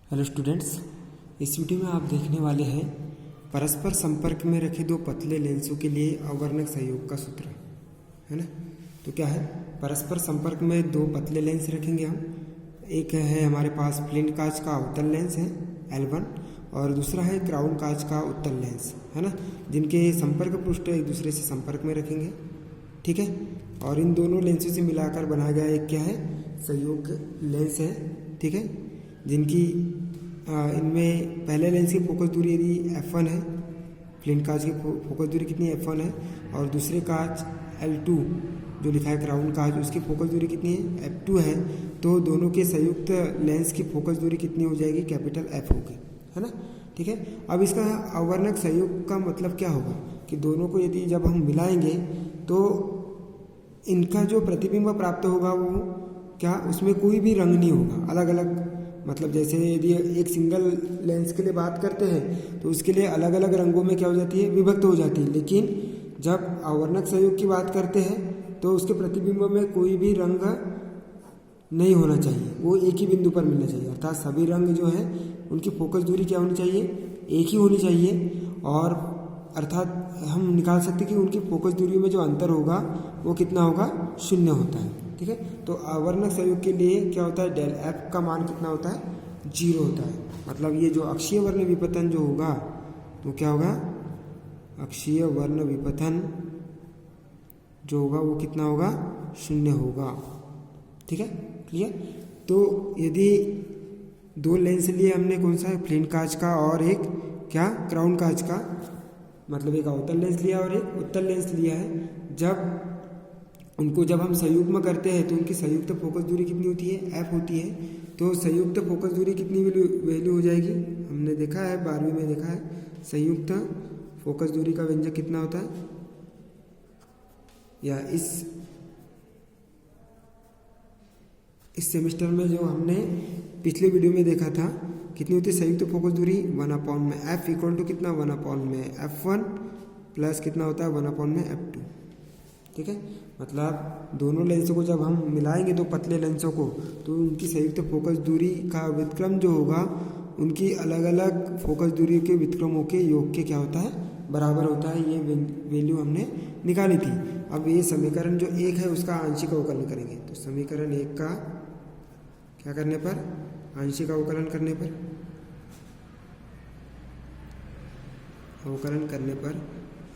Hello students, इस video में आप देखने वाले हैं परस्पर संपर्क में रखे दो पतले लेंसों के लिए अवर्णक सहयोग का सूत्र, है ना। तो क्या है, परस्पर संपर्क में दो पतले लेंस रखेंगे हम। एक है हमारे पास फ्लिंट कांच का अवतल लेंस है L1 और दूसरा है क्राउन कांच का उत्तल लेंस, है ना, जिनके संपर्क पृष्ठ एक दूसरे से संपर्क में रखेंगे। ठीक है, और इन दोनों लेंसों से मिलाकर बनाया गया एक क्या है, संयोग लेंस है। ठीक है, जिनकी इनमें पहले लेंस की फोकस दूरी यदि f1 है, फ्लिंट कांच की फोकस दूरी कितनी f1 है, और दूसरे कांच L2 जो लिखा है क्राउन कांच, उसकी फोकस दूरी कितनी है, f2 है। तो दोनों के संयुक्त लेंस की फोकस दूरी कितनी हो जाएगी, कैपिटल F होगी, है ना। ठीक है, अब इसका अवर्णक संयोग का मतलब क्या होगा कि दोनों को यदि जब हम मिलाएंगे तो इनका जो प्रतिबिंब प्राप्त होगा वो क्या, उसमें कोई भी रंग नहीं होगा, अलग अलग, मतलब जैसे यदि एक सिंगल लेंस के लिए बात करते हैं तो उसके लिए अलग अलग रंगों में क्या हो जाती है, विभक्त हो जाती है। लेकिन जब अवर्णक संयोग की बात करते हैं तो उसके प्रतिबिंब में कोई भी रंग नहीं होना चाहिए, वो एक ही बिंदु पर मिलना चाहिए। अर्थात सभी रंग जो है उनकी फोकस दूरी क्या होनी चाहिए, एक ही होनी चाहिए। और अर्थात हम निकाल सकते हैं कि उनकी फोकस दूरी में जो अंतर होगा वो कितना होगा, 0 होता है। ठीक है, तो अवर्णक संयोग के लिए क्या होता है, डेल F का मान कितना होता है, 0 होता है। मतलब ये जो अक्षीय वर्ण विपतन जो होगा तो क्या होगा, अक्षीय वर्ण विपतन जो होगा वो कितना होगा, 0 होगा। ठीक है, क्लियर। तो यदि दो लेंस लिए हमने, कौन सा, फ्लिंट कांच का और एक क्या, क्राउन कांच का, मतलब एक अवतल लेंस लिया और एक उत्तल लेंस लिया है, जब उनको जब हम संयुग्म करते हैं तो उनकी संयुक्त फोकस दूरी कितनी होती है, F होती है। तो संयुक्त फोकस दूरी कितनी वैल्यू हो जाएगी, हमने देखा है 12वीं में देखा है, संयुक्त फोकस दूरी का व्यंजक कितना होता है, या इस सेमेस्टर में जो हमने पिछले वीडियो में देखा था, कितनी होती है संयुक्त फोकस दूरी, 1/, में F इक्वल टू कितना, 1/, में F1 प्लस कितना होता है, 1/, में F2। ठीक है, मतलब दोनों लेंसों को जब हम मिलाएंगे, दो पतले लेंसों को, तो उनकी संयुक्त फोकस दूरी का व्युत्क्रम जो होगा उनकी अलग अलग फोकस दूरी के व्युत्क्रमों के योग के क्या होता है, बराबर होता है। ये वैल्यू हमने निकाली थी। अब ये समीकरण जो 1 है उसका आंशिक अवकलन करेंगे। तो समीकरण 1 का क्या करने पर, आंशिक अवकलन करने पर, अवकलन करने पर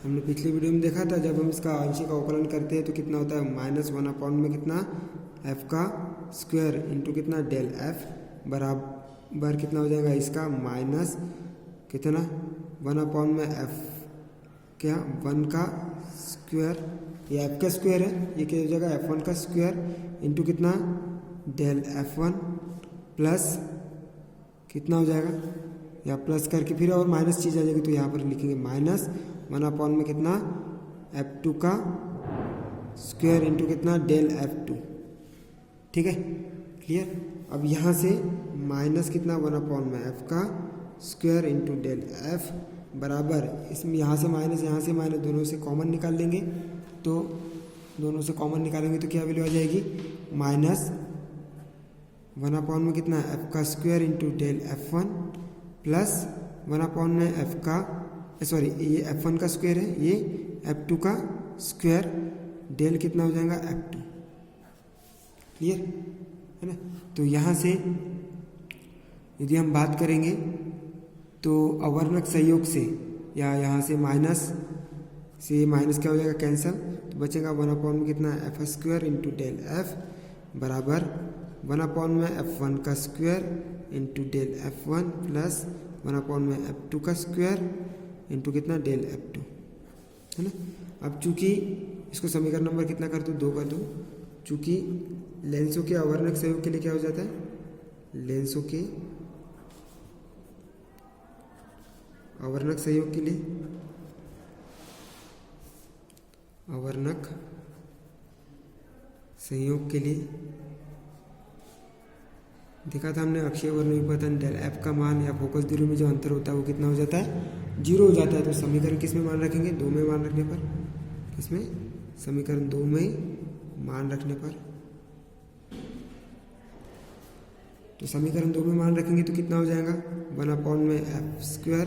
हमने पिछली वीडियो में देखा था, जब हम इसका आंशिक अवकलन करते हैं तो कितना होता है, -1/, में कितना, F का स्क्वायर इंटू कितना, डेल F बराबर कितना हो जाएगा, इसका माइनस कितना, 1/, में F क्या, 1 का स्क्वायर, ये F का स्क्वायर है, ये क्या हो जाएगा, F1 का स्क्वायर इंटू कितना, डेल F1 प्लस कितना हो जाएगा, या प्लस करके फिर और माइनस चीज़ आ जाएगी तो यहाँ पर लिखेंगे -1/, में कितना, F2 का स्क्वायर इंटू कितना, डेल F2। ठीक है, क्लियर। अब यहाँ से माइनस कितना, 1/, में F का स्क्वायर इंटू डेल F बराबर, इसमें यहाँ से माइनस दोनों से कॉमन निकाल लेंगे। तो दोनों से कॉमन निकालेंगे तो क्या वैल्यू आ जाएगी, -1/, में कितना, F का square into del F1 plus 1/, में F का, सॉरी ये F1 का स्क्वायर है, ये F2 का स्क्वायर, डेल कितना हो जाएगा, F2। क्लियर है ना। तो यहाँ से यदि हम बात करेंगे तो अवर्णक संयोग से, या यहाँ से माइनस क्या हो जाएगा, कैंसल, तो बचेगा 1/, में कितना, F square into del F बराबर 1/, में F1 का square into del F1 plus 1/, में F2 का स्क्वायर इंटू कितना, डेल F2, है ना। अब चूंकि इसको समीकरण नंबर कितना कर दो, 2 कर दो, चूंकि लेंसों के अवर्णक संयोग के लिए क्या हो जाता है, लेंसों के अवर्णक संयोग के लिए, अवर्णक संयोग के लिए देखा था हमने, अक्षीय वर्ण विपतन डेल F का मान या फोकस दूरी में जो अंतर होता है वो कितना हो जाता है, 0 हो जाता है। तो समीकरण किस में मान रखेंगे, 2 में मान रखने पर, किसमें, समीकरण 2 में मान रखने पर तो समीकरण 2 में मान रखेंगे तो कितना हो जाएगा 1/f²।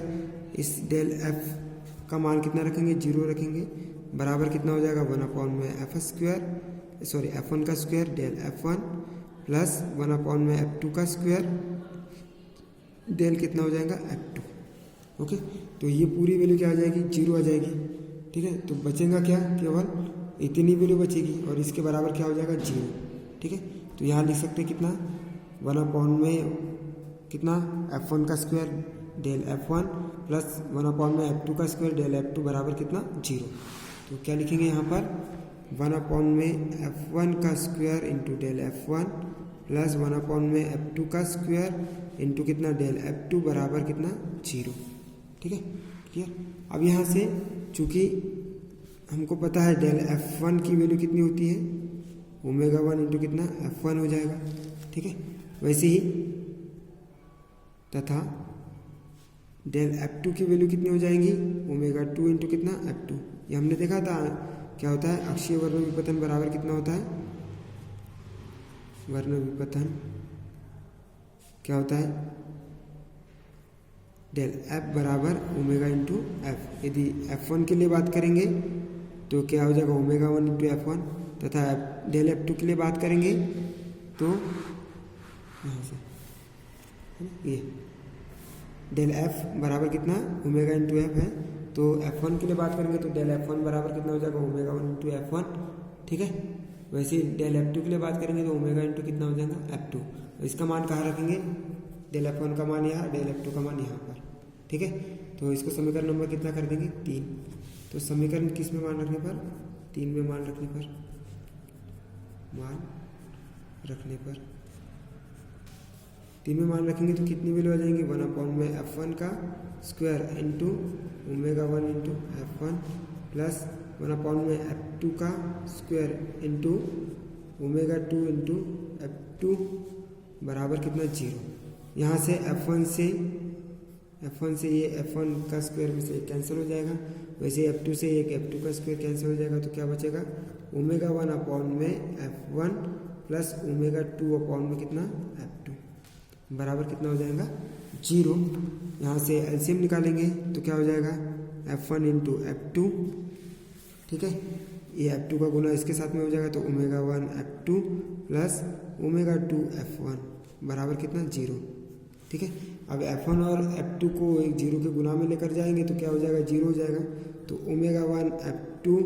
इस डेल एफ का मान कितना रखेंगे 0 रखेंगे, बराबर कितना हो जाएगा 1/f², सॉरी f1 का square del f1 plus 1/f2 का स्क्वायर डेल कितना हो जाएगा f2। ओके, तो ये पूरी वैल्यू क्या आ जाएगी 0 आ जाएगी। ठीक है, तो बचेगा क्या, केवल इतनी वैल्यू बचेगी और इसके बराबर क्या हो जाएगा 0। ठीक है, तो यहाँ लिख सकते हैं कितना 1/में कितना f1 का square del f1 plus 1/f2 का स्क्वायर डेल f2 बराबर कितना 0। तो क्या लिखेंगे यहाँ पर 1/f1 का square into del f1 plus 1/f2 का स्क्वायर इंटू कितना डेल f2 बराबर कितना 0। ठीक है, क्लियर। अब यहाँ से चूंकि हमको पता है डेल f1 की वैल्यू कितनी होती है ω1 इंटू कितना f1 हो जाएगा। ठीक है, वैसे ही तथा डेल f2 की वैल्यू कितनी हो जाएंगी ω2 इंटू कितना f2। ये हमने देखा था क्या होता है अक्षीय वर्ण विपतन बराबर कितना होता है, वर्ण विपतन क्या होता है डेल f बराबर ω इंटू एफ। यदि f1 के लिए बात करेंगे तो क्या हो जाएगा ω1 इंटू f1 तथा डेल f2 के लिए बात करेंगे तो यहाँ से ये डेल f बराबर कितना ω इंटू एफ है, तो f1 के लिए बात करेंगे तो डेल f1 बराबर कितना हो जाएगा ω1 इंटू f1। ठीक है, वैसे डेल f2 के लिए बात करेंगे तो ω इंटू कितना हो जाएगा f2। इसका मान कहाँ रखेंगे डेल f1 का मान यहाँ, डेल f2 का मान यहाँ पर। ठीक है, तो इसको समीकरण नंबर कितना कर देंगे 3। तो समीकरण किस में मान रखने पर 3 में मान रखने पर 3 में मान रखेंगे तो कितनी वैल्यू आ जाएंगी 1/f1 का square into ω1 into f1 plus 1/f2 का स्क्वायर इंटू ω2 इंटू f2 बराबर कितना 0। यहाँ से f1 से ये f1 का स्क्वायर में से कैंसिल हो जाएगा, वैसे f2 से एक f2 का स्क्वायर कैंसिल हो जाएगा, तो क्या बचेगा ω1/f1 प्लस ω2 कितना f2 बराबर कितना हो जाएगा 0। यहाँ से एलसीएम निकालेंगे तो क्या हो जाएगा f1 इंटू f2। ठीक है, ये f2 का गुना इसके साथ में हो जाएगा तो ω1f2 प्लस ω2f1 बराबर कितना 0। ठीक है, अब f1 और f2 को एक 0 के गुना में लेकर जाएंगे तो क्या हो जाएगा 0 हो जाएगा, तो ω1f2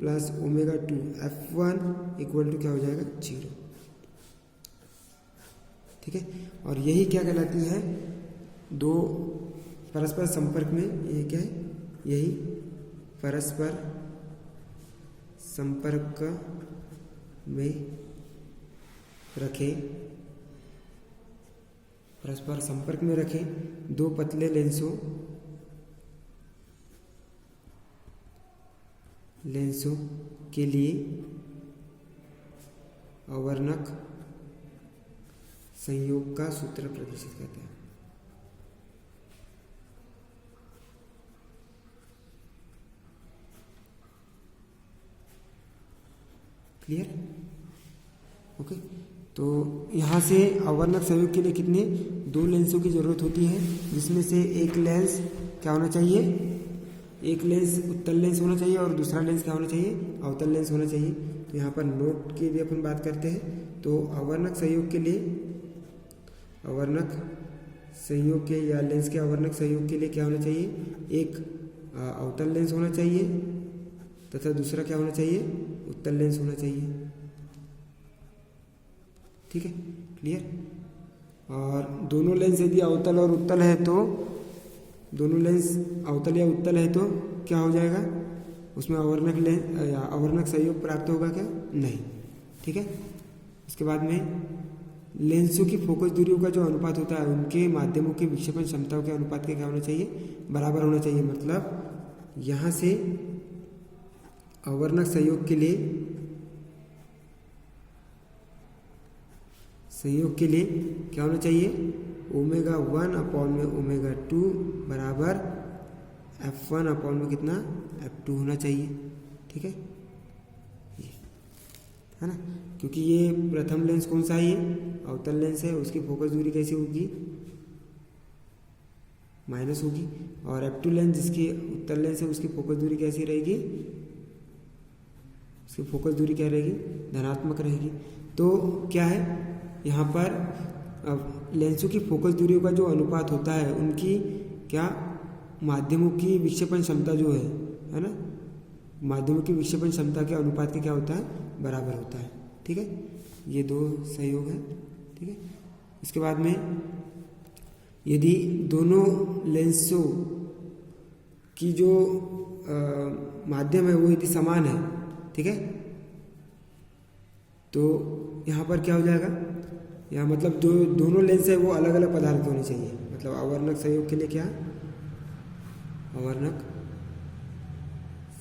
plus ω2f1 equal to क्या हो जाएगा 0। ठीक है, और यही क्या कहलाती है दो परस्पर संपर्क में, ये क्या है यही परस्पर संपर्क में रखे दो पतले लेंसों के लिए अवर्णक संयोग का सूत्र प्रदर्शित करते हैं। Clear, okay. तो यहाँ से अवर्णक संयोग के लिए कितने 2 लेंसों की जरूरत होती है, जिसमें से एक लेंस क्या होना चाहिए, एक लेंस उत्तल लेंस होना चाहिए और दूसरा लेंस क्या होना चाहिए अवतल लेंस होना चाहिए। तो यहाँ पर नोट के लिए अपन बात करते हैं, तो अवर्णक संयोग के लिए या लेंस के अवर्णक संयोग के लिए क्या होना चाहिए, एक अवतल लेंस होना चाहिए तथा दूसरा क्या होना चाहिए उत्तल लेंस होना चाहिए। ठीक है, क्लियर। और दोनों लेंस यदि अवतल और उत्तल है तो दोनों लेंस अवतल या उत्तल है तो क्या हो जाएगा, उसमें अवर्णक संयोग प्राप्त होगा क्या, नहीं। ठीक है, उसके बाद में लेंसों की फोकस दूरियों का जो अनुपात होता है उनके माध्यमों के विक्षेपण क्षमताओं के अनुपात के क्या होना चाहिए, बराबर होना चाहिए। मतलब यहाँ से अवर्णक संयोग के लिए क्या होना चाहिए ω1/ω2 बराबर f1/ कितना f2 होना चाहिए। ठीक है, है ना, क्योंकि ये प्रथम लेंस कौन सा है, ये अवतल लेंस है, उसकी फोकस दूरी कैसी होगी, माइनस होगी। और F2 लेंस जिसकी उत्तल लेंस है उसकी फोकस दूरी कैसी रहेगी, उसकी फोकस दूरी क्या रहेगी, धनात्मक रहेगी। तो क्या है यहाँ पर लेंसों की फोकस दूरियों का जो अनुपात होता है उनकी क्या माध्यमों की विक्षेपण क्षमता जो है ना, माध्यमों की विक्षेपण क्षमता के अनुपात के क्या होता है, बराबर होता है। ठीक है, ये दो सहयोग है। ठीक है, इसके बाद में यदि दोनों लेंसों की जो माध्यम है वो यदि समान है, ठीक है, तो यहाँ पर क्या हो जाएगा, यहाँ मतलब दोनों लेंस है वो अलग अलग पदार्थ के होने चाहिए। मतलब अवर्णक संयोग के लिए क्या, अवर्णक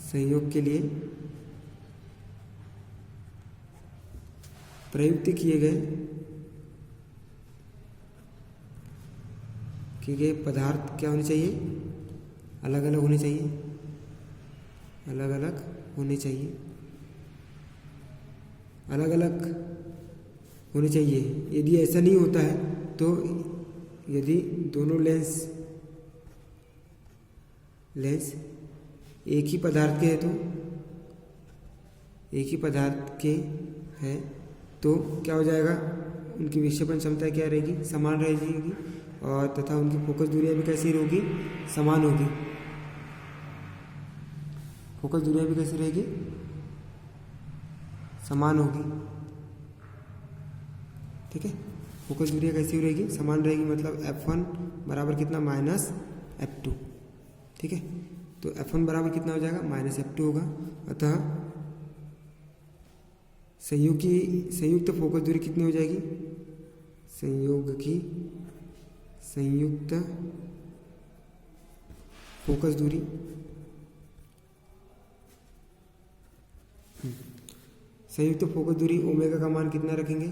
संयोग के लिए प्रयुक्त किए गए पदार्थ क्या होने चाहिए, अलग अलग होने चाहिए, अलग अलग होने चाहिए, अलग अलग होने चाहिए। यदि ऐसा नहीं होता है तो यदि दोनों लेंस एक ही पदार्थ के हैं, तो एक ही पदार्थ के हैं तो क्या हो जाएगा, उनकी विक्षेपण क्षमता क्या रहेगी, समान रहेगी, और तथा उनकी फोकस दूरियां भी कैसी होगी, समान होगी। फोकस दूरियां भी कैसी रहेगी, समान होगी। ठीक है, फोकस दूरियां कैसी रहेगी, समान रहेगी। मतलब F1 बराबर कितना, माइनस F2। ठीक है, तो F1 बराबर कितना हो जाएगा, माइनस F2 होगा। अतः संयुक्त फोकस दूरी कितनी हो जाएगी, संयुक्त फोकस दूरी संयुक्त फोकस दूरी ओमेगा का मान कितना रखेंगे,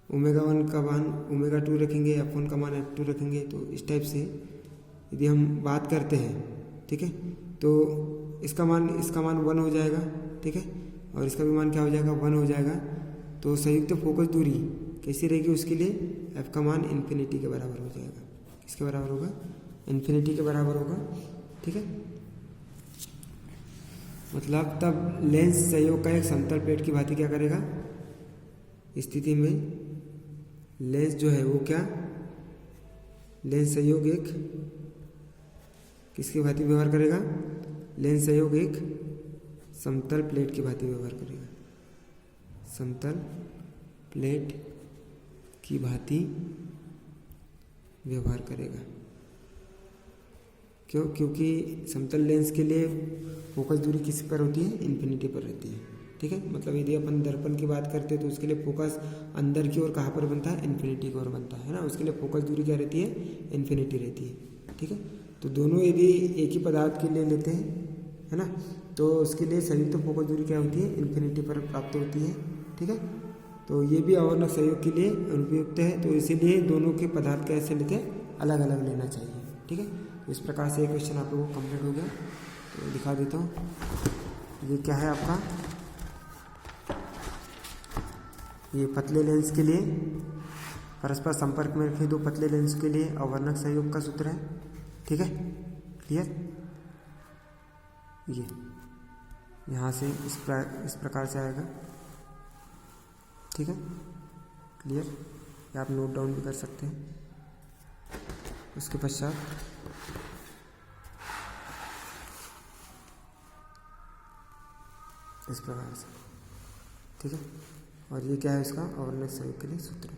ओमेगा 1 का मान ओमेगा 2 रखेंगे, F1 का मान F2 रखेंगे। तो इस टाइप से यदि हम बात करते हैं, ठीक है, तो इसका मान 1 हो जाएगा। ठीक है, और इसका भी मान क्या हो जाएगा, 1 हो जाएगा। तो संयुक्त फोकस दूरी कैसी रहेगी, उसके लिए F का मान इन्फिनिटी के बराबर हो जाएगा। किसके बराबर होगा, इन्फिनिटी के बराबर होगा। ठीक है, मतलब तब लेंस संयोग का एक समतल प्लेट की भांति क्या करेगा, स्थिति में लेंस जो है वो क्या, लेंस संयोग एक किसकी भांति व्यवहार करेगा, लेंस संयोग एक समतल प्लेट की भांति व्यवहार करेगा, समतल प्लेट की भांति व्यवहार करेगा। क्यों, क्योंकि समतल लेंस के लिए फोकस दूरी किस पर होती है, इन्फिनिटी पर रहती है। ठीक है, मतलब यदि अपन दर्पण की बात करते हैं तो उसके लिए फोकस अंदर की ओर कहाँ पर बनता है, इन्फिनिटी की ओर बनता है ना, उसके लिए फोकस दूरी क्या रहती है, इन्फिनिटी रहती है। ठीक है, तो दोनों यदि एक ही पदार्थ के लिए लेते हैं, है ना, तो उसके लिए संयुक्त फोकस दूरी क्या होती है, इन्फिनिटी पर प्राप्त होती है। ठीक है, तो ये भी अवर्णक संयोग के लिए अनुपयुक्त है, तो इसीलिए दोनों के पदार्थ कैसे लेते हैं, अलग अलग लेना चाहिए। ठीक है, तो इस प्रकार से ये क्वेश्चन आप लोगों को कंप्लीट हो गया। तो दिखा देता हूँ, ये क्या है आपका, ये पतले लेंस के लिए परस्पर संपर्क में रखे दो पतले लेंस के लिए अवर्णक संयोग का सूत्र है। ठीक है, क्लियर, ये यहाँ से इस प्रकार से आएगा। ठीक है, क्लियर, या आप नोट डाउन भी कर सकते हैं। उसके पश्चात इस प्रकार से। ठीक है, और ये क्या है, इसका अवर्णक संयोग के लिए सूत्र है।